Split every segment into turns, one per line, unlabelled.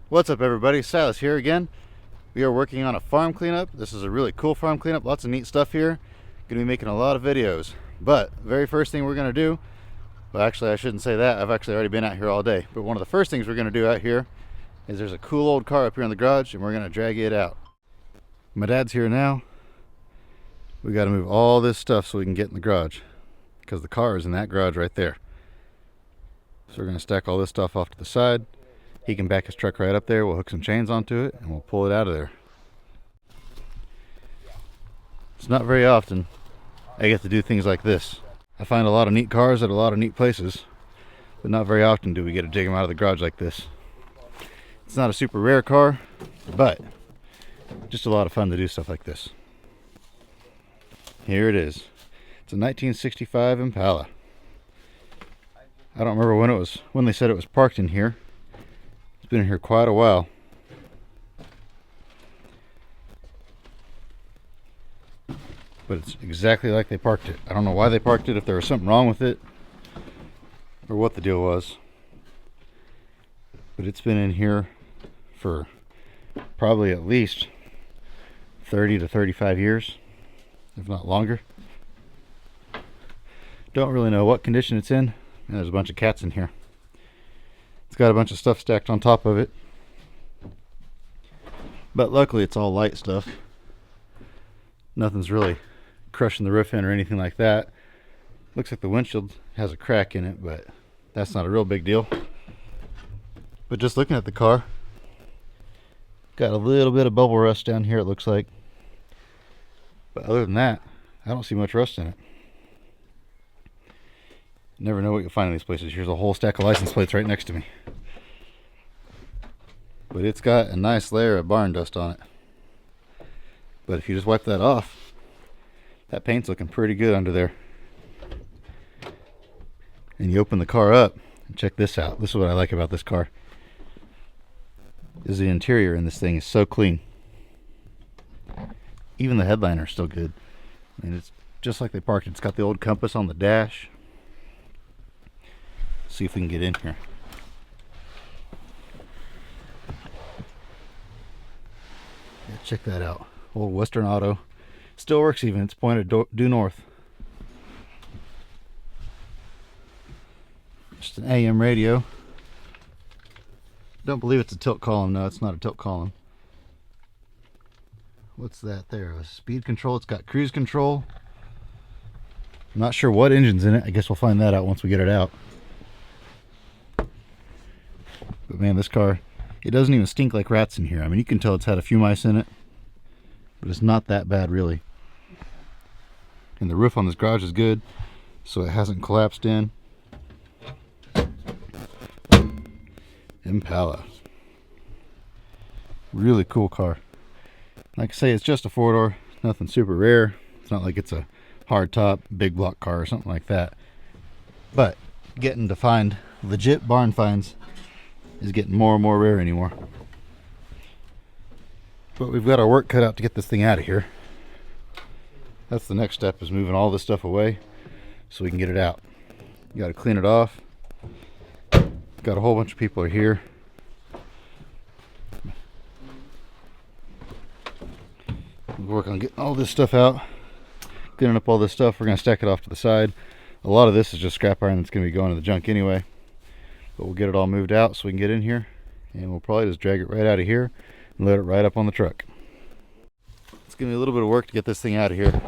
What's up, everybody? Silas here again. We are working on a farm cleanup. This is a really cool farm cleanup. Lots of neat stuff here. Gonna be making a lot of videos. But very first thing we're gonna do, well, actually I shouldn't say that. I've actually already been out here all day. But one of the first things we're gonna do out here is there's a cool old car up here in the garage and we're gonna drag it out. My dad's here now. We gotta move all this stuff so we can get in the garage because the car is in that garage right there. So we're gonna stack all this stuff off to the side. He can back his truck right up there. We'll hook some chains onto it and we'll pull it out of there. It's not very often I get to do things like this. I find a lot of neat cars at a lot of neat places, but not very often do we get to dig them out of the garage like this. It's not a super rare car, but just a lot of fun to do stuff like this. Here it is. It's a 1965 Impala. I don't remember when they said it was parked in here. It's been in here quite a while. But it's exactly like they parked it. I don't know why they parked it, if there was something wrong with it, or what the deal was. But it's been in here for probably at least 30 to 35 years, if not longer. Don't really know what condition it's in. And there's a bunch of cats in here. It's got a bunch of stuff stacked on top of it. But luckily it's all light stuff. Nothing's really crushing the roof in or anything like that. Looks like the windshield has a crack in it, but that's not a real big deal. But just looking at the car, got a little bit of bubble rust down here, it looks like. But other than that, I don't see much rust in it. Never know what you'll find in these places. Here's a whole stack of license plates right next to me. But it's got a nice layer of barn dust on it. But if you just wipe that off, that paint's looking pretty good under there. And you open the car up and check this out. This is what I like about this car. Is the interior in this thing is so clean. Even the headliner's still good. I mean, it's just like they parked it. It's got the old compass on the dash. See if we can get in here. Yeah, check that out. Old Western Auto. Still works even. It's pointed due north. Just an AM radio. Don't believe it's a tilt column. No, it's not a tilt column. What's that there? A speed control. It's got cruise control. I'm not sure what engine's in it. I guess we'll find that out once we get it out. But man, this car, it doesn't even stink like rats in here. I mean, you can tell it's had a few mice in it, but it's not that bad really. And the roof on this garage is good, so it hasn't collapsed in. Impala. Really cool car. Like I say, it's just a four-door, nothing super rare. It's not like it's a hard top, big block car or something like that. But getting to find legit barn finds is getting more and more rare anymore. But we've got our work cut out to get this thing out of here. That's the next step, is moving all this stuff away so we can get it out. You got to clean it off. Got a whole bunch of people are here. We'll work on getting all this stuff out, cleaning up all this stuff. We're going to stack it off to the side. A lot of this is just scrap iron that's going to be going to the junk anyway. But we'll get it all moved out so we can get in here, and we'll probably just drag it right out of here and load it right up on the truck. It's gonna be a little bit of work to get this thing out of here.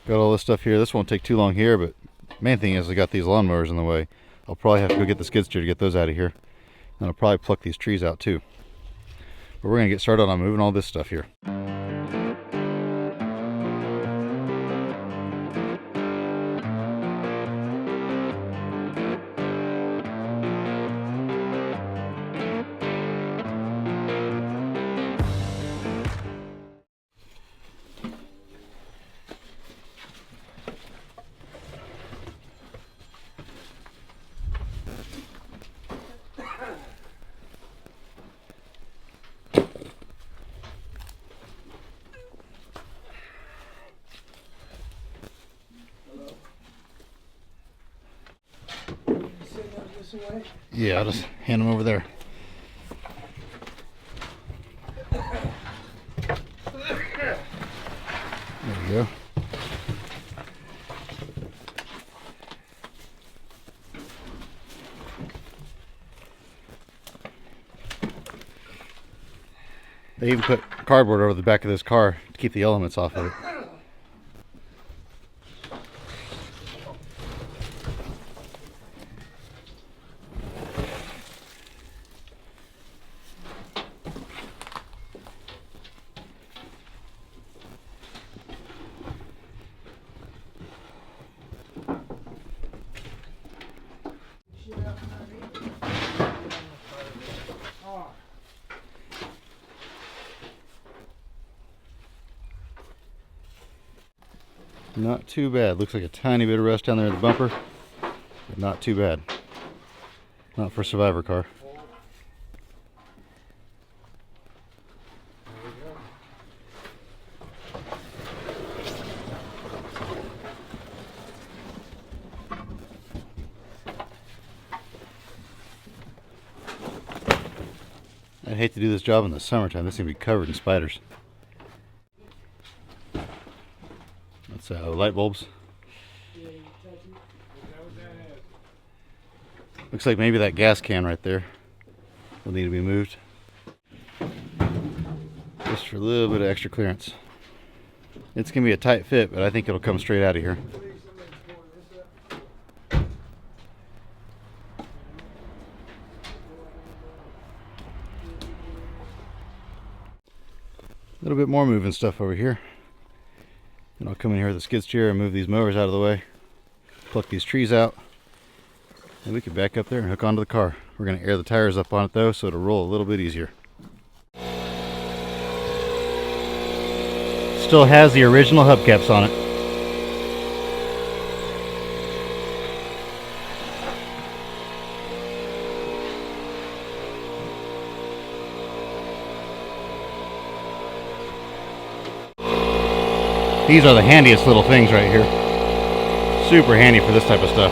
Got all this stuff here. This won't take too long here, but main thing is I got these lawnmowers in the way. I'll probably have to go get the skid steer to get those out of here. And I'll probably pluck these trees out too. But we're gonna get started on moving all this stuff here.
this away?
Yeah, I'll just hand them over there. go. They even put cardboard over the back of this car to keep the elements off of it. Not too bad. Looks like a tiny bit of rust down there in the bumper, but not too bad. Not for a survivor car. I'd hate to do this job in the summertime. This is going to be covered in spiders. That's light bulbs. Looks like maybe that gas can right there will need to be moved. Just for a little bit of extra clearance. It's going to be a tight fit, but I think it'll come straight out of here. A little bit more moving stuff over here. And I'll come in here with the skid steer and move these mowers out of the way. Pluck these trees out. And we can back up there and hook onto the car. We're going to air the tires up on it though, so it'll roll a little bit easier. Still has the original hubcaps on it. These are the handiest little things right here. Super handy for this type of stuff.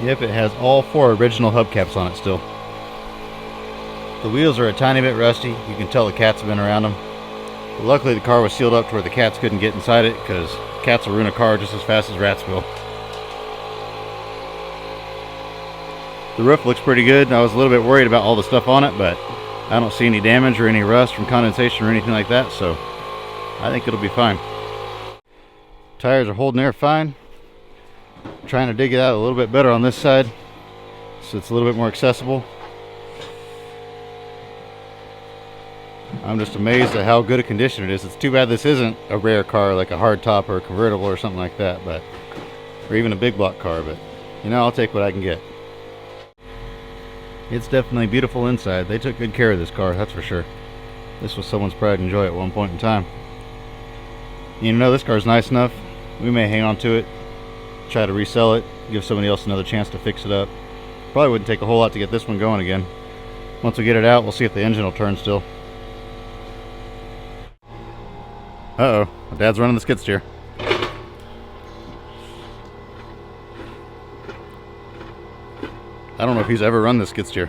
Yep, it has all 4 original hubcaps on it still. The wheels are a tiny bit rusty. You can tell the cats have been around them. But luckily the car was sealed up to where the cats couldn't get inside it, because cats will ruin a car just as fast as rats will. The roof looks pretty good. I was a little bit worried about all the stuff on it, but I don't see any damage or any rust from condensation or anything like that, so I think it'll be fine. Tires are holding air fine. Trying to dig it out a little bit better on this side so it's a little bit more accessible. I'm just amazed at how good a condition it is. It's too bad this isn't a rare car like a hardtop or a convertible or something like that, but or even a big block car, but you know, I'll take what I can get. It's definitely beautiful inside. They took good care of this car, that's for sure. This was someone's pride and joy at one point in time. You know, this car's nice enough. We may hang on to it, try to resell it, give somebody else another chance to fix it up. Probably wouldn't take a whole lot to get this one going again. Once we get it out, we'll see if the engine will turn still. Uh-oh, my dad's running the skid steer. I don't know if he's ever run this skid steer.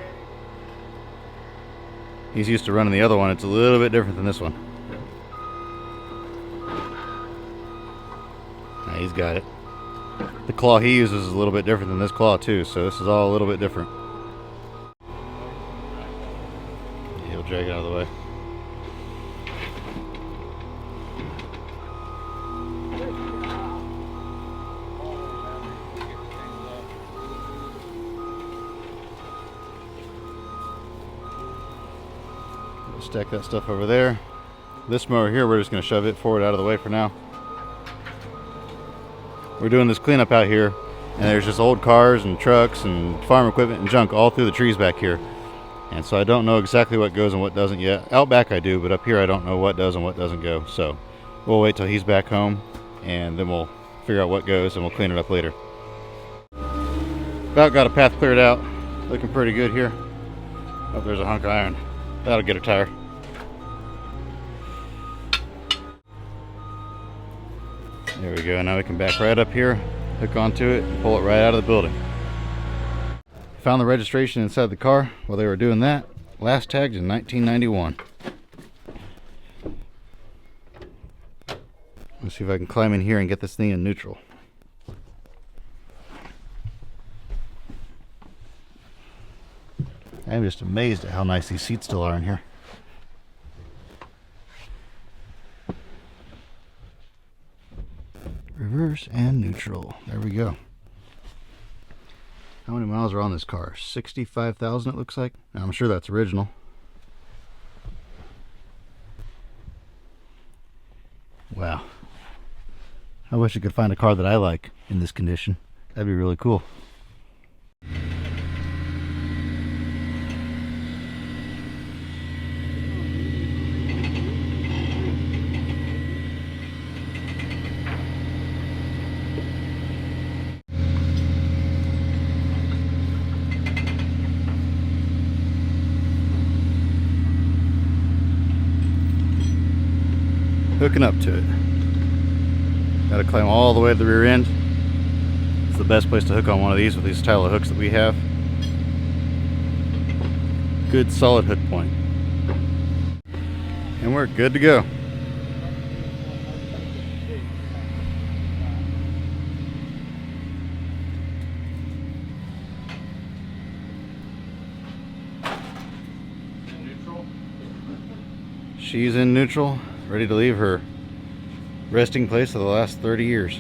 He's used to running the other one. It's a little bit different than this one. Nah, he's got it. The claw he uses is a little bit different than this claw too, so this is all a little bit different. Yeah, he'll drag it out of the way. Stack that stuff over there. This mower here, we're just going to shove it forward out of the way for now. We're doing this cleanup out here, and there's just old cars and trucks and farm equipment and junk all through the trees back here. And so I don't know exactly what goes and what doesn't yet. Out back I do, but up here I don't know what does and what doesn't go. So we'll wait till he's back home, and then we'll figure out what goes and we'll clean it up later. About got a path cleared out. Looking pretty good here. Oh, there's a hunk of iron. That'll get a tire. There we go. Now we can back right up here, hook onto it, and pull it right out of the building. Found the registration inside the car while they were doing that. Last tagged in 1991. Let's see if I can climb in here and get this thing in neutral. I'm just amazed at how nice these seats still are in here. Reverse and neutral. There we go. How many miles are on this car? 65,000 it looks like. I'm sure that's original. Wow. I wish I could find a car that I like in this condition. That'd be really cool. Hooking up to it. Gotta climb all the way to the rear end. It's the best place to hook on one of these with these style of hooks that we have. Good solid hook point. And we're good to go. She's in neutral, ready to leave her resting place of the last 30 years.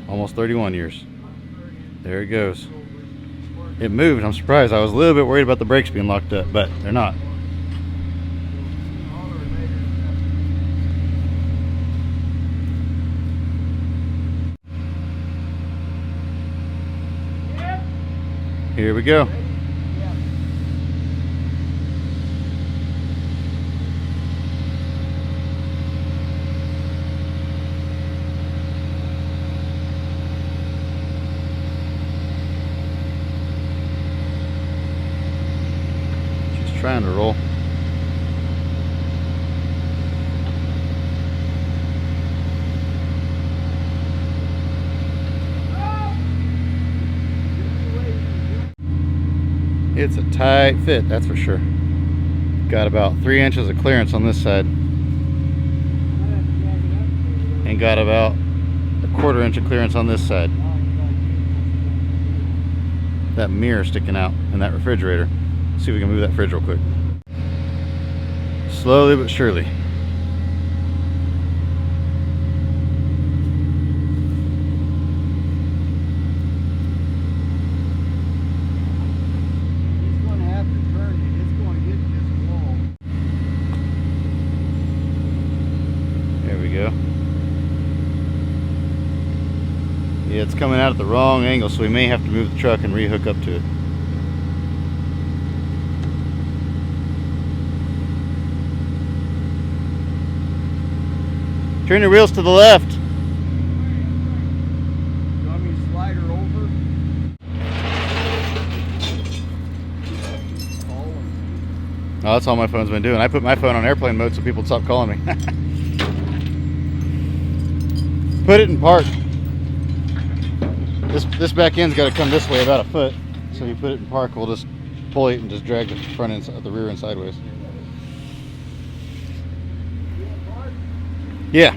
Almost 31 years. There it goes. It moved. I'm surprised. I was a little bit worried about the brakes being locked up, but they're not. Here we go. Trying to roll. It's a tight fit, that's for sure. Got about 3 inches of clearance on this side, and got about a 1/4 inch of clearance on this side. That mirror sticking out in that refrigerator. See if we can move that fridge real quick. Slowly but surely.
It's going to have to turn it. It's going to hit this wall.
There we go. Yeah, it's coming out at the wrong angle, so we may have to move the truck and re-hook up to it. Turn your wheels to the left.
You want me to slide her over?
Oh, that's all my phone's been doing. I put my phone on airplane mode so people stop calling me. Put it in park. This back end's got to come this way about a foot. So you put it in park, we'll just pull it and just drag the front end, the rear end sideways. Yeah.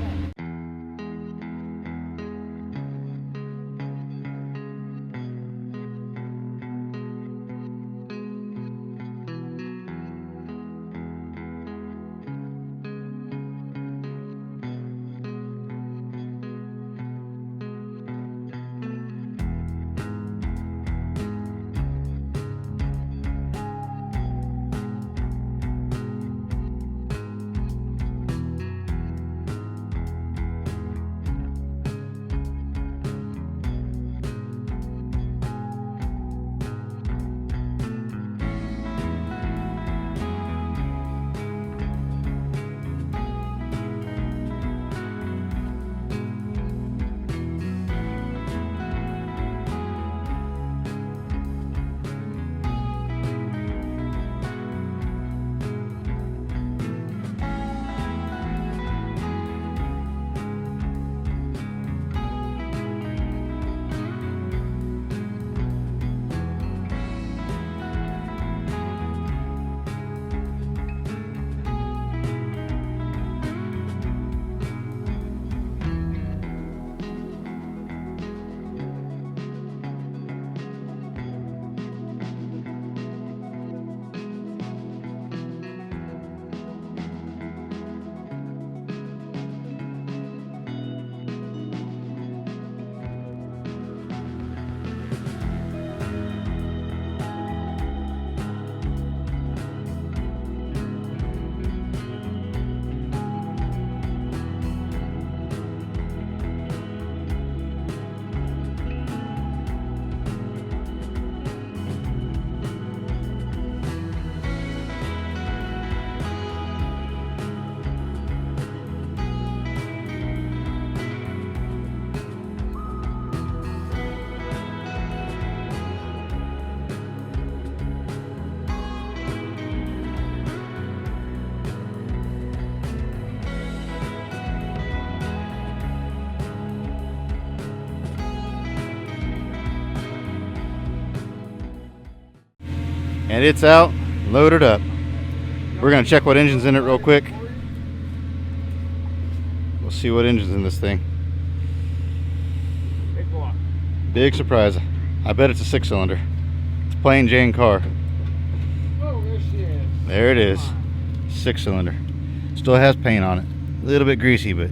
And it's out, loaded up. We're gonna check what engine's in it real quick. We'll see what engine's in this thing. Big surprise. I bet it's a 6-cylinder. It's a plain Jane car.
Oh, there she is.
There it is. 6-cylinder. Still has paint on it. A little bit greasy, but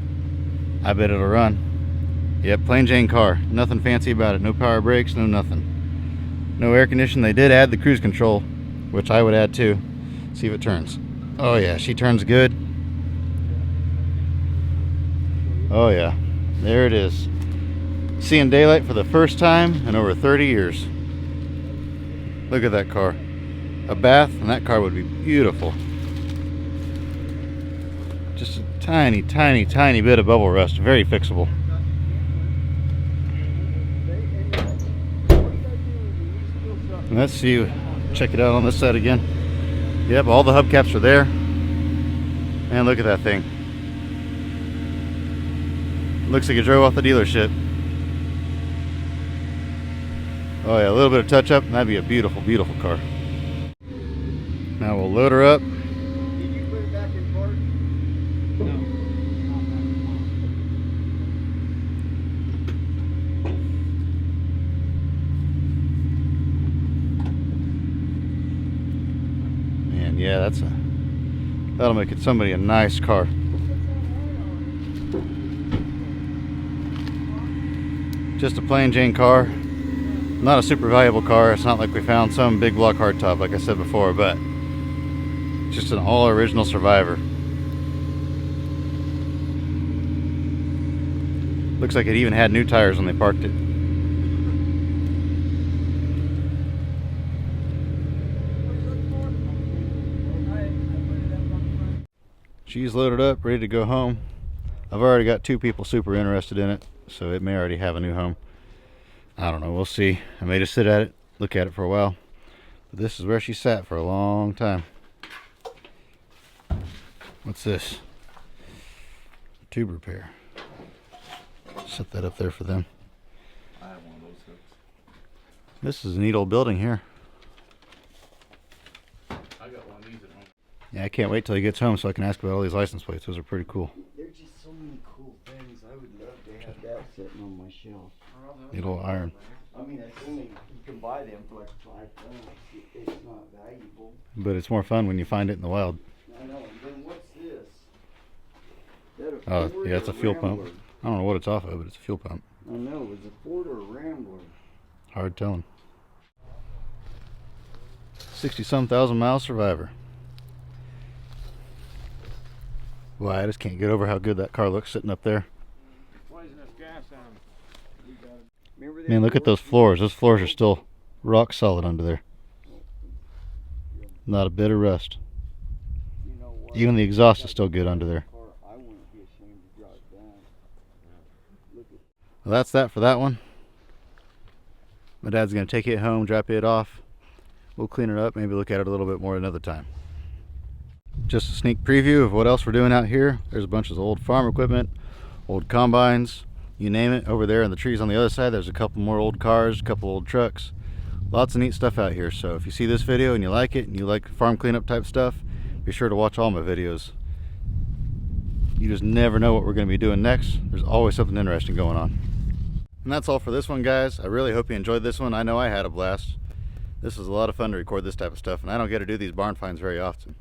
I bet it'll run. Yep, plain Jane car. Nothing fancy about it. No power brakes, no nothing. No air conditioning. They did add the cruise control, which I would add too. See if it turns. Oh yeah, she turns good. Oh yeah, there it is. Seeing daylight for the first time in over 30 years. Look at that car. A bath and that car would be beautiful. Just a tiny, tiny, tiny bit of bubble rust. Very fixable. And let's see, check it out on this side again. Yep, all the hubcaps are there. And look at that thing. Looks like it drove off the dealership. Oh yeah, a little bit of touch up and that'd be a beautiful, beautiful car. Now we'll load her up.
Did you put it back in park? No.
And yeah, that'll make it somebody a nice car. Just a plain Jane car. Not a super valuable car. It's not like we found some big block hardtop like I said before, but just an all original Survivor. Looks like it even had new tires when they parked it. She's loaded up, ready to go home. I've already got 2 people super interested in it, so it may already have a new home. I don't know, we'll see. I may just sit at it, look at it for a while. But this is where she sat for a long time. What's this? Tube repair. Set that up there for them.
I have one of those hooks.
This is a neat old building here.
I got one of these at home.
Yeah, I can't wait till he gets home so I can ask about all these license plates. Those are pretty cool.
There's just so many cool things. I would love to have that sitting on my shelf.
Neat old iron.
I mean, it's only, you can buy them for like $5. It's not valuable.
But it's more fun when you find it in the wild.
I know. And then what's this?
Oh, yeah, it's a fuel pump. I don't know what it's off of, but it's a fuel pump.
I know. It's a Ford or a Rambler.
Hard telling. 60-some thousand mile Survivor. Boy, I just can't get over how good that car looks sitting up there.
Poisonous gas on.
Man, look at those floors. Those floors are still rock solid under there. Not a bit of rust. Even the exhaust is still good under there. Well, that's that for that one. My dad's going to take it home, drop it off. We'll clean it up, maybe look at it a little bit more another time. Just a sneak preview of what else we're doing out here. There's a bunch of old farm equipment, old combines, you name it. Over there in the trees on the other side, there's a couple more old cars, a couple old trucks. Lots of neat stuff out here. So if you see this video and you like it, and you like farm cleanup type stuff, be sure to watch all my videos. You just never know what we're going to be doing next. There's always something interesting going on. And that's all for this one, guys. I really hope you enjoyed this one. I know I had a blast. This was a lot of fun to record this type of stuff, and I don't get to do these barn finds very often.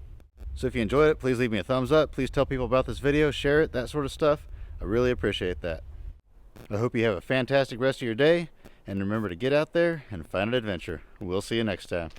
So if you enjoyed it, please leave me a thumbs up. Please tell people about this video, share it, that sort of stuff. I really appreciate that. I hope you have a fantastic rest of your day, and remember to get out there and find an adventure. We'll see you next time.